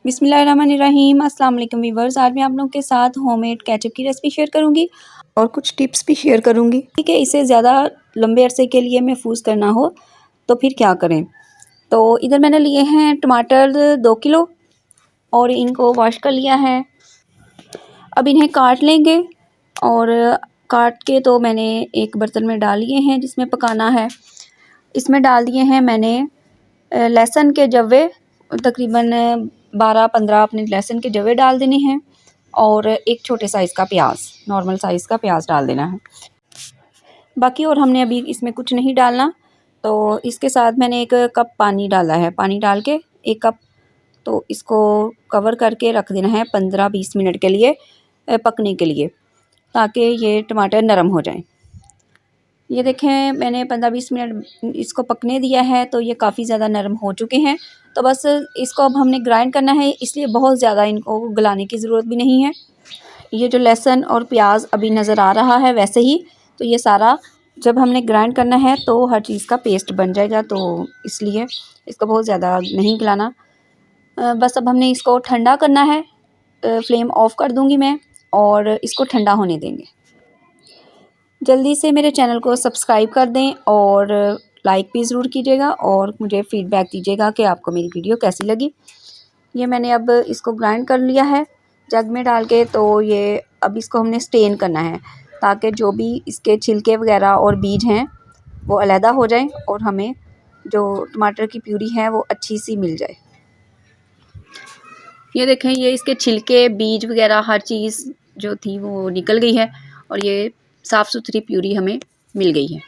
बिस्मिल्लाहिर्रहमानिर्रहीम। अस्सलाम वालेकुम व्यूअर्स। आज मैं आप लोगों के साथ होममेड केचप की रेसिपी शेयर करूंगी और कुछ टिप्स भी शेयर करूंगी। ठीक है, इसे ज़्यादा लंबे अरसे के लिए महफूज करना हो तो फिर क्या करें। तो इधर मैंने लिए हैं टमाटर 2 किलो और इनको वॉश कर लिया है। अब इन्हें काट लेंगे और काट के तो मैंने एक बर्तन में डाल लिए हैं जिसमें पकाना है। इसमें डाल दिए हैं मैंने लहसुन के जवे, तकरीबन 12-15 अपने लहसुन के जवे डाल देने हैं और एक छोटे साइज़ का प्याज, नॉर्मल साइज़ का प्याज डाल देना है। बाकी और हमने अभी इसमें कुछ नहीं डालना। तो इसके साथ मैंने 1 कप पानी डाला है। पानी डाल के 1 कप, तो इसको कवर करके रख देना है 15-20 मिनट के लिए पकने के लिए, ताकि ये टमाटर नरम हो जाएं। ये देखें, मैंने 15-20 मिनट इसको पकने दिया है तो ये काफ़ी ज़्यादा नरम हो चुके हैं। तो बस इसको अब हमने ग्राइंड करना है, इसलिए बहुत ज़्यादा इनको गलाने की ज़रूरत भी नहीं है। ये जो लहसुन और प्याज अभी नज़र आ रहा है वैसे ही, तो ये सारा जब हमने ग्राइंड करना है तो हर चीज़ का पेस्ट बन जाएगा, तो इसलिए इसको बहुत ज़्यादा नहीं गलाना। बस अब हमने इसको ठंडा करना है। फ्लेम ऑफ़ कर दूँगी मैं और इसको ठंडा होने देंगे। जल्दी से मेरे चैनल को सब्सक्राइब कर दें और लाइक भी ज़रूर कीजिएगा और मुझे फ़ीडबैक दीजिएगा कि आपको मेरी वीडियो कैसी लगी। ये मैंने अब इसको ग्राइंड कर लिया है जग में डाल के। तो ये अब इसको हमने स्टेन करना है ताकि जो भी इसके छिलके वगैरह और बीज हैं वो अलहदा हो जाएं और हमें जो टमाटर की प्यूरी है वो अच्छी सी मिल जाए। ये देखें, ये इसके छिलके, बीज वगैरह हर चीज़ जो थी वो निकल गई है और ये साफ़ सुथरी प्यूरी हमें मिल गई है।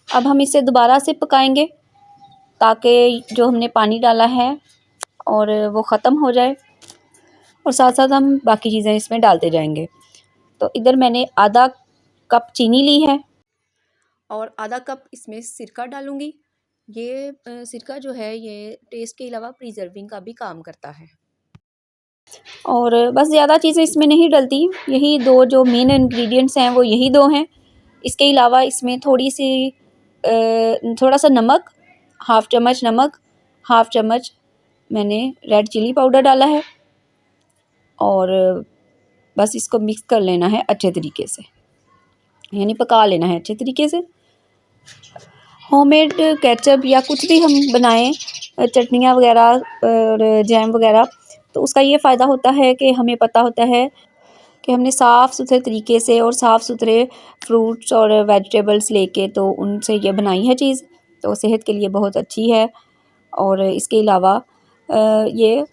अब हम इसे दोबारा से पकाएंगे ताकि जो हमने पानी डाला है और वो ख़त्म हो जाए और साथ साथ हम बाकी चीज़ें इसमें डालते जाएंगे। तो इधर मैंने आधा कप चीनी ली है और आधा कप इसमें सिरका डालूँगी। ये सिरका जो है ये टेस्ट के अलावा प्रिजर्विंग का भी काम करता है। और बस ज़्यादा चीज़ें इसमें नहीं डलती, यही 2 जो मेन इंग्रेडिएंट्स हैं वो यही 2 हैं। इसके अलावा इसमें थोड़ा सा नमक, हाफ़ चम्मच नमक, हाफ़ चम्मच मैंने रेड चिली पाउडर डाला है और बस इसको मिक्स कर लेना है अच्छे तरीके से, यानी पका लेना है अच्छे तरीके से। होममेड केचप या कुछ भी हम बनाएं, चटनियाँ वगैरह और जैम वगैरह, तो उसका ये फ़ायदा होता है कि हमें पता होता है कि हमने साफ़ सुथरे तरीके से और साफ़ सुथरे फ्रूट्स और वेजिटेबल्स लेके तो उनसे ये बनाई है चीज़, तो सेहत के लिए बहुत अच्छी है। और इसके अलावा ये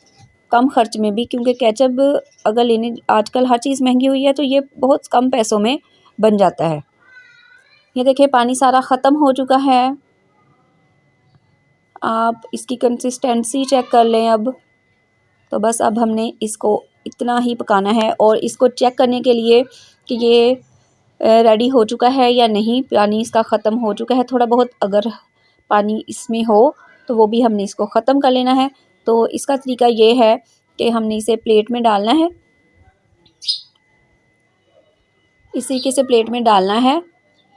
कम ख़र्च में भी, क्योंकि केचप अगर लेने आजकल हर चीज़ महंगी हुई है तो ये बहुत कम पैसों में बन जाता है। ये देखिए, पानी सारा ख़त्म हो चुका है। आप इसकी कंसिस्टेंसी चेक कर लें अब। तो बस अब हमने इसको इतना ही पकाना है और इसको चेक करने के लिए कि ये रेडी हो चुका है या नहीं, पानी इसका ख़त्म हो चुका है थोड़ा बहुत, अगर पानी इसमें हो तो वो भी हमने इसको ख़त्म कर लेना है। तो इसका तरीका ये है कि हमने इसे प्लेट में डालना है, इस तरीके से प्लेट में डालना है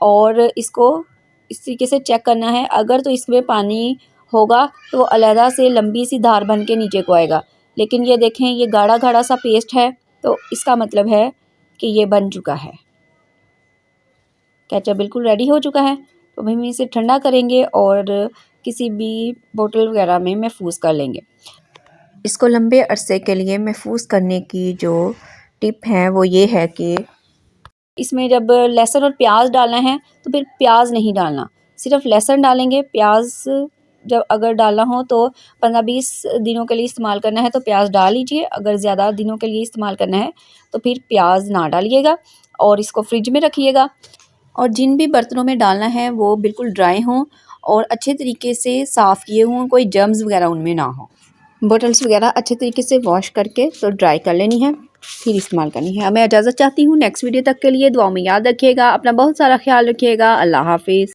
और इसको इस तरीके से चेक करना है। अगर तो इसमें पानी होगा तो वो अलहदा से लंबी सी धार बन के नीचे को आएगा, लेकिन ये देखें ये गाढ़ा गाढ़ा सा पेस्ट है, तो इसका मतलब है कि ये बन चुका है, केचप बिल्कुल रेडी हो चुका है। तो हम इसे ठंडा करेंगे और किसी भी बोतल वगैरह में महफूज कर लेंगे। इसको लंबे अरसे के लिए महफूज करने की जो टिप है वो ये है कि इसमें जब लहसुन और प्याज डालना है तो फिर प्याज नहीं डालना, सिर्फ लहसुन डालेंगे। प्याज जब अगर डालना हो तो 15-20 दिनों के लिए इस्तेमाल करना है तो प्याज डाल लीजिए, अगर ज़्यादा दिनों के लिए इस्तेमाल करना है तो फिर प्याज ना डालिएगा और इसको फ्रिज में रखिएगा। और जिन भी बर्तनों में डालना है वो बिल्कुल ड्राई हों और अच्छे तरीके से साफ़ किए हों, कोई जर्म्स वगैरह उनमें ना हो। बोटल्स वगैरह अच्छे तरीके से वॉश करके तो ड्राई कर लेनी है, फिर इस्तेमाल करनी है। मैं इजाज़त चाहती हूँ। नेक्स्ट वीडियो तक के लिए दुआ में याद रखिएगा, अपना बहुत सारा ख्याल रखिएगा। अल्लाह हाफिज़।